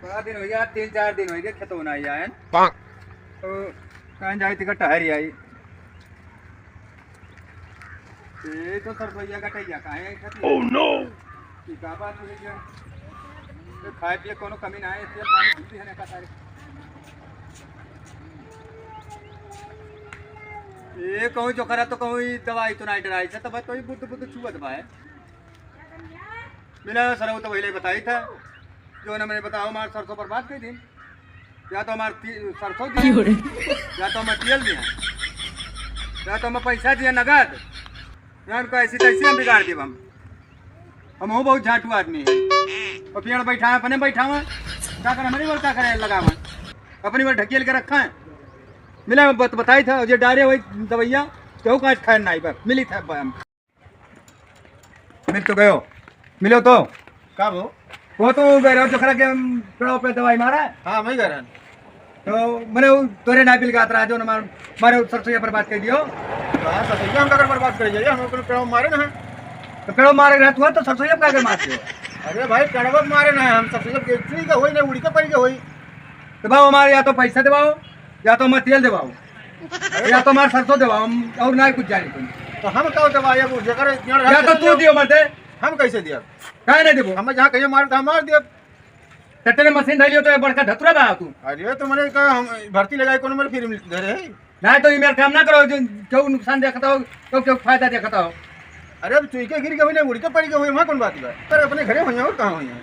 बड़ा दिन हो गया, 3-4 दिन हो गए खेतों ना आए तो कहीं जाए टिकट ठहरी आई ये तो सर भैया का टैया कहाँ है खेती ओह नो की का बात हो गई तो खाए पिए कोनो कमी ना है इसलिए पानी भी है ना का सारे ये कहूँ जो करा तो कहूँ दवाई तो नहीं डराई था तब तो बुद्ध बुद्ध छुआ दबा है मेरा सर तो पहले बताई था जो ना मैंने बताओ हमारे सरसों पर बात की थी या तो हमारे सरसों दिए या तो हमें तेल दिया या तो हमें पैसा दिया नगद या उनको ऐसी तैसी हम बिगाड़ दिए हम हूँ बहुत झाटू आदमी है और पेड़ बैठा है अपने बैठा हुआ क्या करें हमारी बार क्या करें लगा हुआ अपनी बार ढकेल के रखा है मिला बताई था जो डारे वही दवैया तो काज खाए ना पर मिली था मिल तो गयो मिलो तो का वो तो गए रहो जो खरा के पेड़ों पे दवाई मारा है हाँ मैं कह रहा तो मैंने तोरे नाबिल का रहा जो मारे सरसों पर बात कर दियो हम का बर्बाद कर जाइए हम पेड़ों मारे ना तो पेड़ों मारे रहा तू तो सरसों का मारते हो अरे भाई पेड़ों मारे ना हम सबसे इतनी का होई ना उड़ी के पड़ी के होई तो भाव हमारे या तो पैसा दिवाओ या तो मैं तेल दिवाओ या तो हमारे सरसों दिवाओ और ना कुछ जाने तुम तो हम क्या दवाई या तो तू दियो मरते हम कैसे दिया क्या नहीं देबो हम जहाँ कहिए मार मार दिया ट्रैक्टर में मशीन धैलियो तो बड़का धतुरा बा तू अरे तो मैंने कहा हम भर्ती लगाई कोनो मेरे फिर घरे है नहीं तो ये मेरा काम ना करो जो क्यों नुकसान देखता हो तो क्यों फायदा देखता हो अरे अब चुई के गिर के उड़ी के पड़ी के हुई वहाँ कौन बात है पर अपने घरे हुई और कहाँ हुई है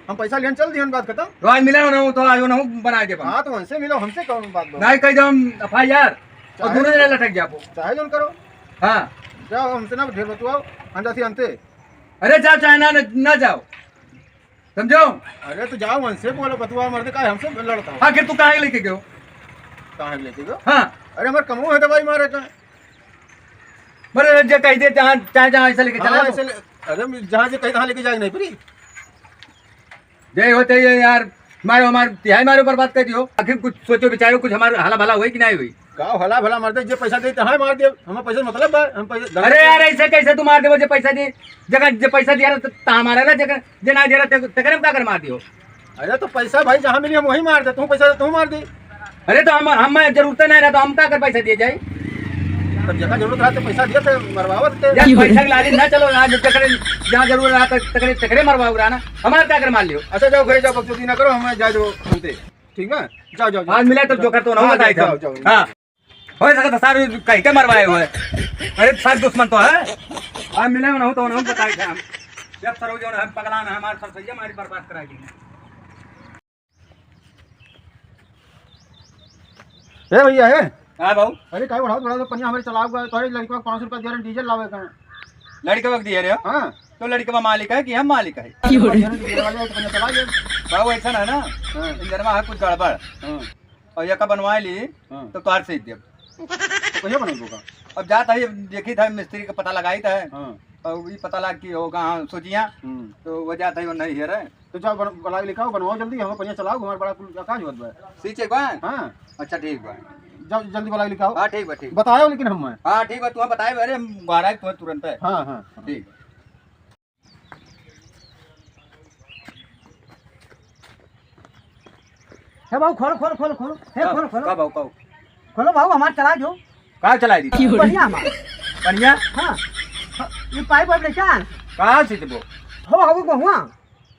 हम पैसा लेने चल दिए बात खत्म तो आज मिला ना तो आज ना बना दे हाँ तो हमसे मिलो हमसे कौन बात नहीं कह दो FIR और दोनों जने लटक जाओ चाहे जोन करो हाँ जाओ हमसे ना ढेर बतुआओ अंदर से अंते अरे जाओ चाहे ना जाओ समझो अरे तो जाओ हमसे बोलो बतुआ मर्द का हमसे लड़ता हूँ आखिर तू कहाँ लेके गयो कहाँ लेके गयो हाँ अरे हमारे कमो है दवाई मारे का बोले जो कह दे चाहे जहाँ ऐसा लेके चला ऐसे अरे जहाँ से कहीं तहाँ लेके जाएगा नहीं फ्री जय होते ये यार मारो हमारे तिहाई मारो पर बात कर दियो आखिर कुछ सोचो बेचारो कुछ हमारा हाला भला हुई कि नहीं हुई गाँव हला भला मारते जो पैसा देते हाँ मार दिया हमें पैसा मतलब है हम पैसा अरे यार ऐसे कैसे तू मार दे जो पैसा दे जगह जो पैसा दिया तो हमारा ना जगह जो ना दे रहा तकरे क्या कर मार दियो अरे तो पैसा भाई जहाँ मिली हम वही मार दे तू पैसा तू मार दे अरे तो हम जरूरत नहीं रहा तो हम क्या कर पैसा दिए जाए तो जगह जरूरत रहा तो पैसा दिया थे मरवावा देते यार पैसा की लालच ना चलो आज तकरे जहाँ जरूरत रहा तकरे मरवाओ रहा ना हमारा क्या कर मार लियो अच्छा जाओ घरे जाओ बकचोदी ना करो हमें जा जाओ घूमते ठीक है जाओ जाओ आज मिला तो जो कर तो ना बताई था हाँ हो सकता था सारे कहीं के मरवाए हुए अरे सारे दुश्मन तो है आज मिले ना तो ना बताए थे हम जब सर जो हम पगला ना हमारे सर सही हमारी बर्बाद कराएगी ए भैया है हाँ भाऊ अरे काय बढ़ाओ तो पनिया हमारे चलाओ तोरे लड़के को 500 रुपया दे रहे डीजल लावे का लड़के वक्त दिए रहे हो हाँ तो लड़के का मालिक है कि हम मालिक है बाबू ऐसा है ना इंजन में है कुछ गड़बड़ और ये का बनवा ली तो कार से दे कहिए बनेगा अब जाता है देखी था मिस्त्री का पता लगाई था और ये पता लग कि होगा सोचिया तो वो जाता है वो नहीं है तो जाओ बना लिखाओ बनवाओ जल्दी हमें पनिया चलाओ हमारे बड़ा कुल काज होत बा सीचे को हाँ अच्छा ठीक बा जाओ जल्दी बना लिखाओ हाँ ठीक बा ठीक बताओ लेकिन हम हाँ ठीक बा तू बताए अरे बारह तो तुरंत है हाँ हाँ ठीक है बाबू खोलो खोलो खोलो खोलो है खोलो खोलो कब कब खोलो बाबू हमारे चला जो कहाँ चलाई दी बढ़िया हमारा बढ़िया हाँ ये पाइप वाइप लेके आन कहाँ से जबो हो हो बहुआ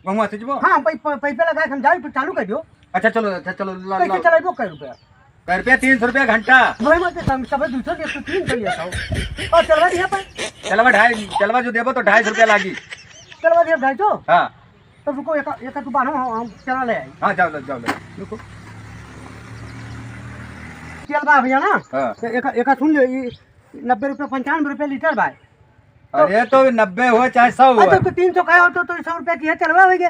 गहुआ से जबो हाँ पैसा लगा के हम जाए चालू कर दियो अच्छा चलो कैसे चलाइबो कै रुपया रुपया 300 रुपया घंटा वही मत सब 200 के 3 करिए था और चलवा दिया पर चलवा जो देबो तो 250 रुपया लागी चलवा दिया 250 हाँ तो रुको एक तू बानो हम चला ले आई हाँ जाओ रुको चल बा भैया ना हाँ एक सुन लो ये 90 रुपया 95 रुपया लीटर भाई अरे तो 90 हो चाहे 100 हो तो 300 का हो तो 100 रुपया की है चलवाएंगे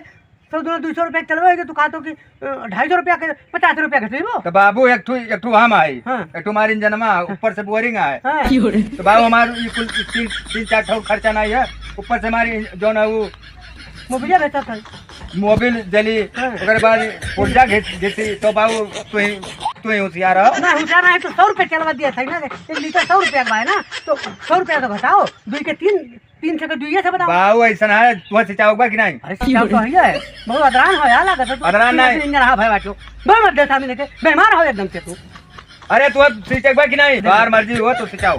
200 रुपया चलवाएंगे तो कहा तो कि 250 रुपया के 50 रुपया के वो तो बाबू एक ठू हम आई हाँ। एक ठू हमारी इंजन में ऊपर से बोरिंग आए हाँ। तो बाबू हमारे कुल 3-4 ठो खर्चा नहीं है ऊपर से हमारी जो ना वो मोबिलिया बेचा था मोबिल जली हाँ। उसके बाद ऊर्जा घिसी तो बाबू तू ही होशियार हो ना होशियार है तो 100 रुपया चलवा दिया था ना 1 लीटर 100 रुपया का है ना तो 100 रुपया तो घटाओ 2 के 3 3 से के 2 से बताओ। बाऊ ऐसा है तू सिंचाओ बा कि नहीं? अरे सिंचाओ तो है बहुत अदरान हो यार लागत है। अदरान नहीं। इंजन रहा भाई बाटो बे मत दे सामने के बेईमान हो एकदम से तू। अरे तू अब सिंचाओ बा कि नहीं? बाहर मर्जी हो तो सिंचाओ।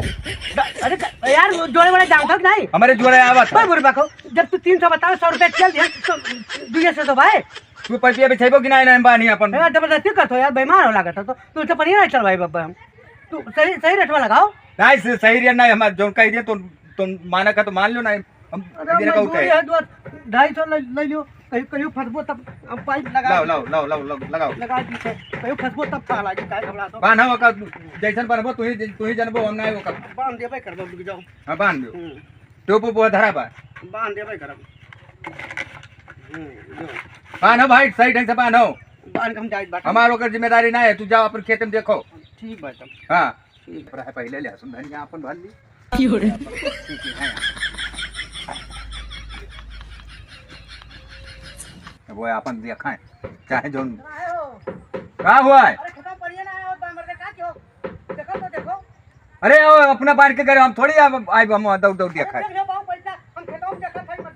अरे यार जोड़े बड़े जाऊं तक नहीं हमारे जोड़े आवत भाई बुरबा को जब तू 300 बताओ 100 रुपए चल दिया तो 2 से तो भाई तू पैसे बिछाइबो कि नहीं नहीं बानी अपन? यार जबरदस्ती करतो यार बेईमान हो लागत है तो तू तो पनी नहीं चल भाई बाबा हम तू सही सही रेट में लगाओ। नहीं सही रेट नहीं हम जो कह दिए तो तुम माना का तो मान लो नहीं हम देने का उठे 250 ले लियो कहीं कहीं फसबो तब हम पाइप लगा लाओ लगाओ लगा दी से कहीं फसबो तब फाला जी काय घबरा तो बांधो का जैसन बनबो तू ही जनबो हम नहीं होकर बांध देबे कर दो रुक जाओ। हां बांध दो टोपो पो धरा बा बांध देबे कर बांधो भाई सही ढंग से बांधो बांध हम जाई बात हमारो का जिम्मेदारी नहीं है तू जाओ अपन खेत में देखो। ठीक बात हां ठीक है पहले ले सुन धनिया अपन भर ली ठीक है वो अपन देखा है चाहे जो क्या हुआ है। अरे खत्म पड़िए ना और बामर का क्यों देखो तो देखो। अरे ओ अपना बांध के करे हम थोड़ी आए हम दौड़ देखा देखो बहुत पैसा हम खेतों में देखा था मत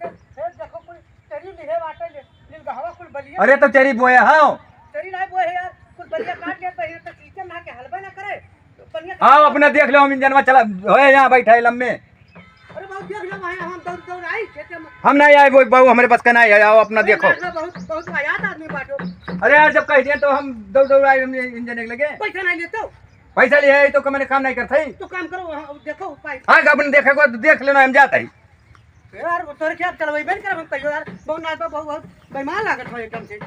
देखो कोई तेरी लिहे वाटे ले गहवा कुल बलिया। अरे तो तेरी बोए हां तेरी नहीं बोए है यार कुल बलिया काट ले तो तो कीचन ना के हलवा ना करे तो बलिया आओ अपना देख लो हम इंजन में चला होए यहां बैठा है लम्बे। अरे बहुत देख लो भाई हम दौड़ आई खेत में हम नहीं आए वो बाबू हमारे पास का नहीं है आओ अपना देखो। बहुत बहुत आयात आदमी बाटो। अरे यार जब कह दिए तो हम दौड़ आए हम इंजन एक लगे पैसा नहीं लेते पैसा लिए तो मैंने काम नहीं करता ही तो काम करो देखो उपाय। हाँ अपन देखेगा तो देख लेना हम जाता ही यार तोरे क्या चलवाई बेन कर हम कहियो यार बहुत नाच बहुत बेईमान लागत हो एकदम से।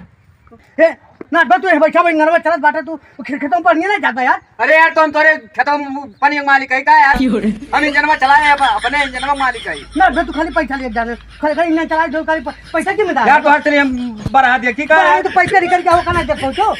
हे नाच तू बैठा भाई नरवा चलत बाटा तू खेतों पर नहीं जाता यार। अरे यार तो हम तोरे खेतों पानी मालिक है का यार हम इंजन में चलाए अपने इंजन में मालिक है ना तू खाली पैसा ले जाने खाली इंजन चलाए जो खाली पैसा क्यों मिला यार तो हर चलिए हम बढ़ा देखी का तो पैसे निकल के हो का ना देख पहुंचो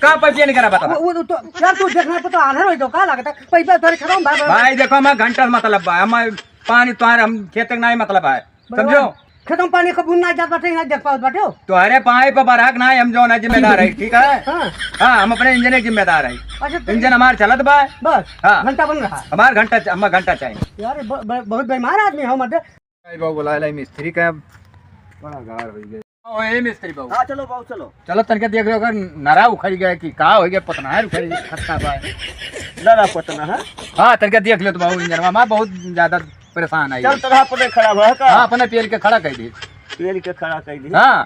का पैसे नहीं करा बता वो तो यार तू देखना तो आधर हो तो का लगता पैसा तोरे खत्म भाई देखो हम घंटा मतलब बा हम पानी तुम्हारे हम खेत नहीं मतलब है समझो खत्म पानी का बुन ना जात बाटे ना देख पाओ बाटे तुम्हारे पाए पर बराक ना हम जो ना जिम्मेदार है ठीक है। हाँ हम अपने इंजन के जिम्मेदार है। अच्छा इंजन हमारे चलत बा बस हाँ घंटा बन रहा हमारा घंटा चाहिए यार बहुत बेईमान आदमी हो मत बाबू बुला ला मिस्त्री का बड़ा गार हो गया ओए मिस्त्री बाबू। हां चलो बाबू चलो तनके देख लो अगर नरा उखड़ गया कि का हो गया पतना है उखड़ खत्ता बा लड़ा पतना है। हां तनके देख लो तो बाबू इंजन में बहुत ज्यादा परेशान है। चल तरह पर खड़ा हुआ का हां अपने पेड़ के खड़ा कर दी पेड़ के खड़ा कर दी। हां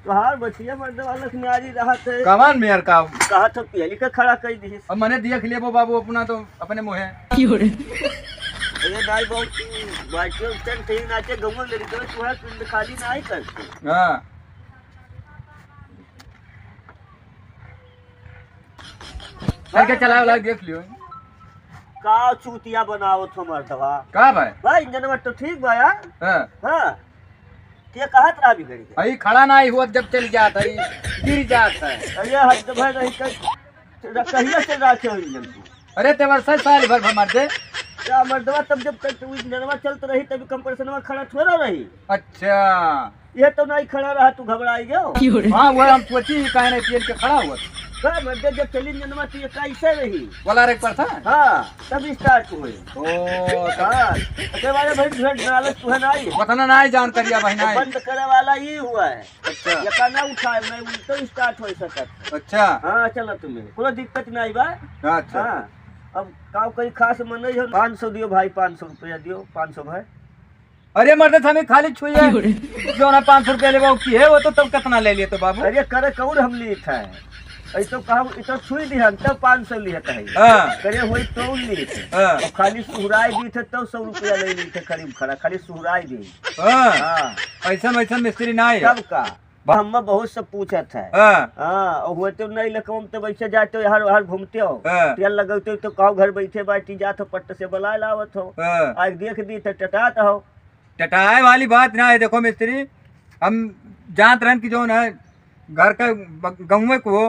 तोहार बचिया मर्द वाला न्यारी रहत है कमान मेयर का कहा तो पेड़ के खड़ा कर दी। अब मैंने देख लिया बाबू अपना तो अपने मुंह है ये नाई बहुत बाइक उठन थे नाचे गंगो लड़के तू है पिंड खाली नहीं करते। हां तनके चला वाला देख लियो का चूतिया बनावत हो मर्दवा का भाई भाई इंजन में तो ठीक बा यार। हां हां के कहत रहा बिगड़ गई भाई खड़ा ना हुआ जब चल जाता है गिर जाता है। अरे हद भर रही कहिया से राखे हो इंजन को। अरे ते वर्षा साल भर भर दे क्या मर्दवा तब जब तक तू इंजनवा चलत रही तभी कंप्रेसर में खड़ा थोड़ा रही। अच्छा ये तो नहीं खड़ा रहा तू घबराई गयो। हाँ वो हम सोची कहे नहीं पेड़ के खड़ा हुआ का मर्दे जब चली इंजनवा तो ये कैसे रही बोला रे पर था। हां तब स्टार्ट हुए ओ हां के बारे भाई भेंट नालत तू है नहीं पता ना जान करिया भाई ना बंद करे वाला ही हुआ है। अच्छा ये काना उठाए मैं तो स्टार्ट हो सकत। अच्छा हां चलो तुम्हें कोई दिक्कत नहीं बा। अच्छा हां अब काव कोई खास मन नहीं हो 500 दियो भाई 500 रुपया दियो 500 भाई। अरे मर्द हमें खाली छुए जो ना 500 रुपया ले की है वो तो तब कितना ले लिए तो बाबू। अरे करे कौन हम लिए था ऐ तो कहा इतो छुई दी हम तब 500 लिए था। हां करे होई तो लिए थे हां और खाली सुहराई दी थे तब 100 रुपया ले ली थे करीब खड़ा खाली सुहराई दी। हां हां ऐसा मिस्त्री ना है कब का हम बहुत सब पूछा था। हां हां और हुए तो नहीं लकम तो वैसे जाते हो हर हर घूमते हो तेल लगते हो तो कहो घर बैठे बैठी जात हो पट्ट से बुला लावत हो आज देख दी तो टटात हो। टटाए वाली बात ना है देखो मिस्त्री हम जानत रहन की जो ना घर का गाँव को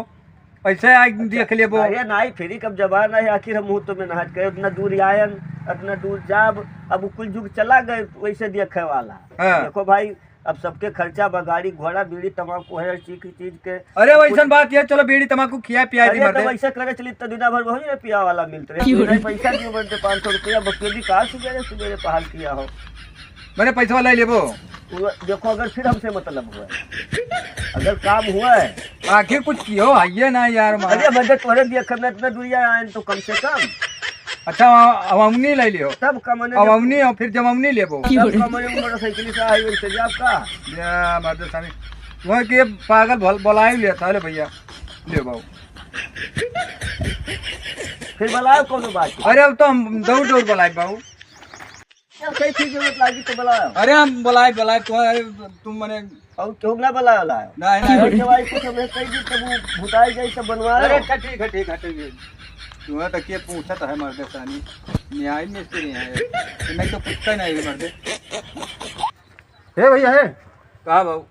ऐसे आज देख ले वो। अरे नहीं फिर कब जबान है आखिर हम मुँह तो में नहाज गए उतना दूर आयन उतना दूर जाब अब कुल जुग चला गए वैसे देखे वाला। देखो भाई अब सबके खर्चा बा गाड़ी घोड़ा बीड़ी तम्बाकू है चीज के। अरे वैसा बात है चलो बीड़ी तम्बाकू खिया पिया दी तो वैसे करे चली तो दिना भर वही पिया वाला मिलते रहे पैसा नहीं बनते 500 रुपया बकरी कहा सुबेरे सुबेरे पहाड़ किया हो। मैंने पैसा ले लेबो। देखो अगर फिर हमसे मतलब हुआ, अगर काम हुआ है आखिर कुछ कियो आइए ना यार। अरे मदद तोरे दिया करना इतना दूरिया आए तो कम से कम। अच्छा अवमनी ले लियो, तब कमने अवमनी और फिर जममनी लेबो। तब कमने मोटरसाइकिल से आई वैसे जाब का या मर्द सानी वह के पागल बोलाई लेता है भैया ले बाबू। फिर बुलाओ कौन बात है? अरे अब तो हम दौड़ दौड़ बोलाई बाबू। कई चीज जरूरत लागी तो बुलाओ। अरे हम बोलाई तुम मने और क्यों ना बुलाओ लाओ? नहीं के भाई कुछ हमें कई दिन तब भुताई गई सब बनवा। अरे ठीक है तुम्हें तक ये पूछता है मर्द सानी न्याय मिस्त्री है नहीं तो पूछता नहीं है मर्द। हे भैया है कहा बाबू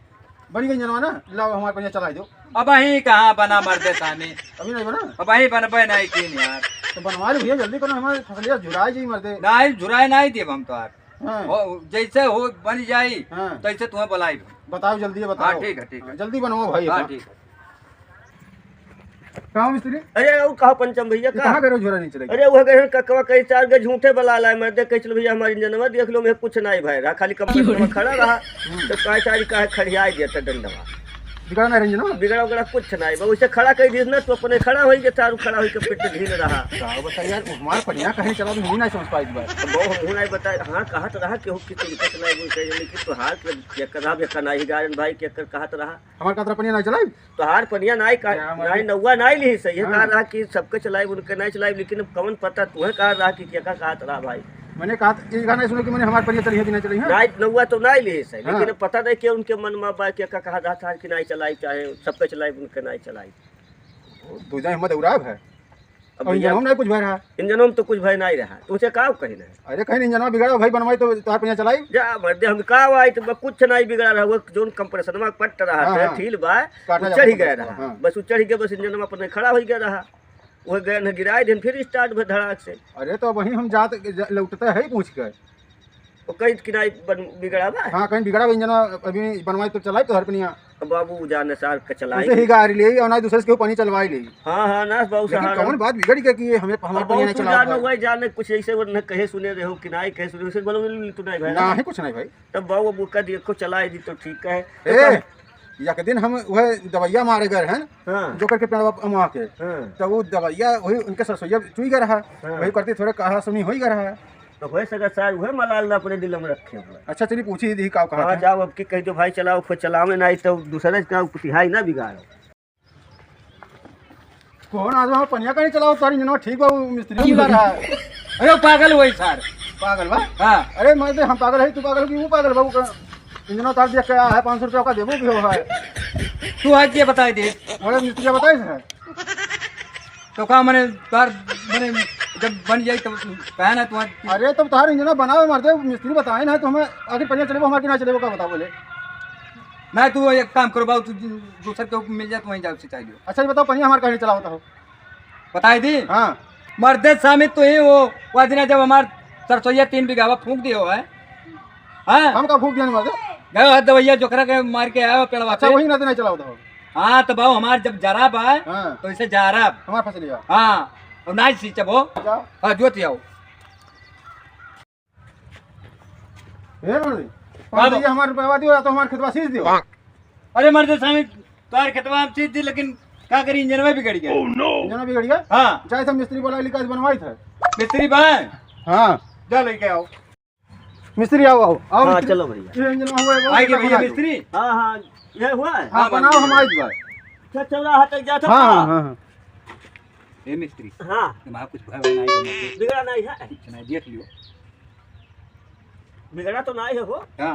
बनी गई जनवा ना, लाओ हमारे पैसा चला दो। अब अही कहाँ बना मर्द सानी, अभी नहीं बना अब अही बनबे नहीं की यार। तो बनवा लो भैया जल्दी करो, हमारे फसलिया जुड़ाई जी मरते। नहीं झुराए नहीं दिए हम तो यार। हाँ जैसे हो बन जाई हाँ तैसे तुम्हें बुलाई। बताओ जल्दी बताओ। हाँ ठीक है जल्दी बनवाओ भाई। हाँ ठीक है। कहाँ मिस्त्री अरे और कहा पंचम भैया कहाँ गए झोरा नहीं चलेगा? अरे वो गए ककवा कई चार गए झूठे बला लाए मर्दे कह चलो भैया हमारी जनवा देख लो मैं कुछ नहीं भाई रहा खाली कंपनी में खड़ा रहा तो काय चारी का खड़ियाई दिया था डंडवा बिगड़ा नहीं रंजन ना बिगड़ा उगड़ा कुछ नहीं बस उसे खड़ा कर दी ना तो अपने खड़ा हो गया तारू खड़ा होकर पेट ढील रहा। बता यार हमारे बढ़िया कहीं चला तो नहीं समझ पाई बात। वो हूं नहीं बताए हाँ कहत रहा कि हो कि तुम कुछ नहीं बोल के लेकिन तो हार के कदा भी कनाई गारन भाई के कर कहत रहा हमारे कातरा पनिया नहीं चलाई तो हार पनिया नहीं का नहीं नौवा नहीं ली सही है कहा रहा कि सबके चलाई उनके नहीं चलाई लेकिन कौन पता तुम्हें कहा रहा कि क्या कहत रहा भाई मैंने कहा ये गाना सुनो कि मैंने हमारे पनिया चली है कि नहीं चली है नहीं नौवा तो नहीं ली सही लेकिन पता नहीं कि उनके मन में बा क्या कहा रहा था कि नहीं चलाई चाहे सबके चलाई उनके नहीं चलाई दो जाए हिम्मत उड़ाब है। अब इंजन नहीं कुछ भय रहा, इंजनों में तो कुछ भय नहीं रहा तो उसे कहा कहीं नहीं अरे कहीं इंजन बिगड़ा भाई बनवाई तो तुम्हारे पनिया चलाई जा मर्दे हम कहा आई तो कुछ नहीं बिगड़ा रहा वो जो कंप्रेसर में पट रहा था ठीक बा चढ़ ही गया रहा बस चढ़ गया बस इंजन में अपने खड़ा हो गया रहा वो गए न गिराए दिन फिर स्टार्ट में धड़ाक से। अरे तो वहीं हम जाते लौटते है पूछ कर तो कई किनाई बिगड़ा बा हाँ कहीं बिगड़ा इंजन अभी बनवाई तो चलाई तो हर पनिया बाबू जाने सार का चलाई ही गाड़ी ले और ना दूसरे से पानी चलवाई ले। हाँ ना बाबू लेकिन कौन बात बिगड़ गई कि हमें हमारे पनिया नहीं चला वही जाने कुछ ऐसे वो न कहे सुने रहे हो कि नहीं कहे सुने उसे बोलो तू नहीं भाई ना है कुछ नहीं भाई तब बाबू बुका देखो चलाई दी तो ठीक है। ए एक दिन हम वह दवाइया मारे गए हैं जो करके पेड़वा वहाँ के तो वो दवाइया वही उनके सरसोईया चुई गया रहा वही करते थोड़ा कहा सुनी हो ही गया रहा तो हो सका सार वह मलाल अपने दिल में रखे हुए। अच्छा चलिए पूछी दी का कहा जाओ अब की कह दो भाई चलाओ फिर चलावे नहीं तो दूसरे का तिहाई ना बिगाड़ो। कौन आज वहाँ पनिया का नहीं चलाओ तारी जनवा ठीक बा मिस्त्री बुला रहा है। अरे पागल वही सर पागल बा हाँ अरे मैं हम पागल है तू पागल की वो पागल बाबू का इंजन तार दिया क्या है 500 रुपया का देवो भी हो है तू आज ये बताई दे बड़े मिस्त्री का बताए है तो कहा मैंने तार मैंने जब बन जाए तब कहा ना तुम्हारे। अरे तब तार इंजन बनाओ मारते मिस्त्री बताए ना तो हमें आखिर पनिया चले हमारे ना चले का बताओ बोले ना तू एक काम करो बाबू तू दूसरे को मिल जाए तो वहीं जाओ सिंचाई लो। अच्छा ये बताओ पनिया हमारे कहीं चला होता हो बताई दी हाँ मर्दे शामिल तो ही वो दिन जब हमारे सरसोईया 3 बीघा फूंक दियो है हाँ हम का भूख दिया मारते गए हाथ दवैया जोखरा के मार के आया पेड़वा अच्छा वही ना नहीं चला होता हो। हाँ तो बाबू हमारे जब जराब आए तो इसे जराब हमारे फसलिया हाँ और ना सींचे वो हाँ जोती आओ हमारे रुपया दियो तो हमारे खेतवा सींच दियो। अरे मर्द स्वामी तार खेतवा हम सींच दी लेकिन क्या करी इंजन में बिगड़ गया। इंजन बिगड़ गया हाँ चाहे सब मिस्त्री बोला लिखा बनवाई था मिस्त्री भाई हाँ जा लेके आओ मिस्त्री आओ आओ आओ हाँ चलो भैया ये इंजन हुआ आएंगे भैया मिस्त्री। हाँ हाँ ये हुआ है हाँ बनाओ हम आज बार अच्छा चौराहा तक जाता हाँ हाँ ए मिस्त्री हाँ तुम्हारा कुछ भय नहीं बनते बिगड़ा नहीं है नहीं देख लियो बिगड़ा तो नहीं है हो। हाँ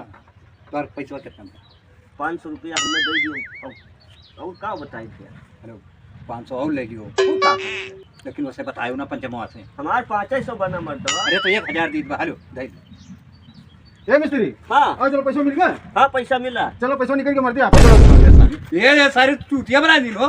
तार पैसा कितना 500 रुपया हमने दे दियो और का बताई थे हेलो 500 और ले लियो लेकिन वैसे बतायो ना पंचमवा से हमारे 500 बना मर्दवा। अरे तो 1000 दी हेलो दे ये मिस्त्री हाँ आओ चलो पैसा मिल गया हाँ पैसा मिला चलो पैसा निकल के मर दिया ये सारी चूतिया बना दी लो